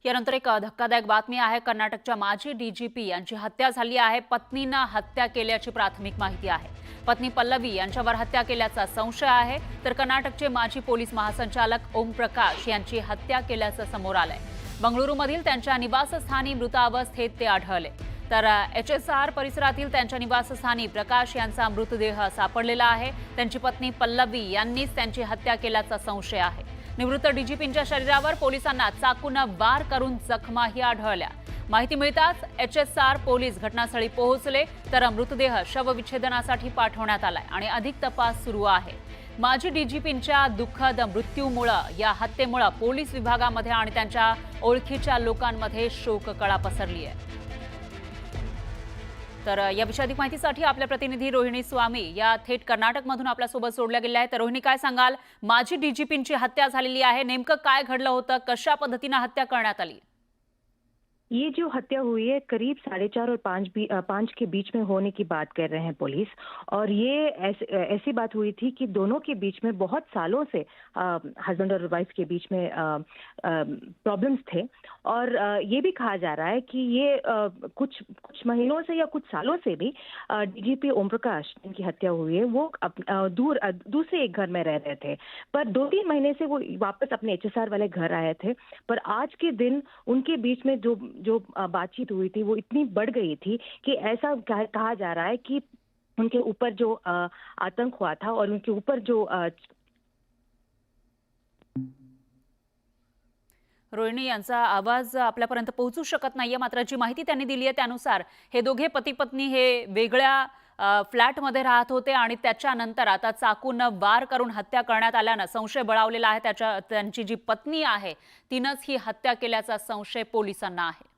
यानंतर एक धक्कादायक बातमी आहे। कर्नाटकच्या माजी डीजीपी यांची हत्या झाली आहे। पत्नीनं हत्या केल्याची प्राथमिक माहिती आहे। पत्नी पल्लवी यांच्यावर हत्या केल्याचा संशय आहे। तर कर्नाटकचे माजी पोलीस महासंचालक ओम प्रकाश यांची हत्या केल्याचं समोर आलंय। बंगळुरूमधील त्यांच्या निवासस्थानी मृतावस्थेत ते आढळले। तर HSR परिसरातील त्यांच्या निवासस्थानी प्रकाश यांचा मृतदेह सापडलेला आहे। त्यांची पत्नी पल्लवी यांनीच त्यांची हत्या केल्याचा संशय आहे। निवृत्त डीजीपींच्या शरीरावर पोलिसांना चाकूनं वार करून जखमाही आढळल्या। माहिती मिळताच HSR पोलीस घटनास्थळी पोहोचले तर मृतदेह शवविच्छेदनासाठी पाठवण्यात आलाय आणि अधिक तपास सुरू आहे। माजी डीजीपींच्या दुःखद मृत्यूमुळे या हत्येमुळे पोलीस विभागामध्ये आणि त्यांच्या ओळखीच्या लोकांमध्ये शोककळा पसरली आहे। तर या विषयी अधिक माहितीसाठी आपल्या प्रतिनिधी रोहिणी स्वामी या थेट कर्नाटकमधून आपल्यासोबत जोडल्या गेल्या आहेत। तर रोहिणी, काय सांगाल? माजी डीजीपींची हत्या झालेली आहे, नेमकं काय घडलं होतं, कशा पद्धतीने हत्या करण्यात आली? ये जो हत्या हुई है करीब 4:30 और 5 के बीच में होने की बात कर रहे हैं पुलिस। और ये ऐसी बात हुई थी कि दोनों के बीच में बहुत सालों से हस्बैंड और वाइफ के बीच में प्रॉब्लम्स थे। और ये भी कहा जा रहा है कि ये कुछ कुछ महीनों से या कुछ सालों से भी डीजीपी ओम प्रकाश जिनकी हत्या हुई है वो दूसरे एक घर में रह रहे थे। पर 2-3 महीने से वो वापस अपने HSR वाले घर आए थे। पर आज के दिन उनके बीच में जो जो बातचीत हुई थी वो इतनी बढ़ गई थी कि ऐसा कहा जा रहा है कि उनके ऊपर जो आतंक हुआ था और उनके ऊपर जो रोहिणी, यांचा आवाज आपल्यापर्यंत पोहोचू शकत नाहीये, मात्र जी माहिती त्यांनी दिली आहे त्यानुसार हे दोघे पती पत्नी हे वेगळ्या फ्लॅटमध्ये राहत होते आणि त्याच्यानंतर आता चाकूनं वार करून हत्या करण्यात आल्यानं संशय बळावलेला आहे। त्यांची जी पत्नी आहे तिनंच ही हत्या केल्याचा संशय पोलिसांना आहे।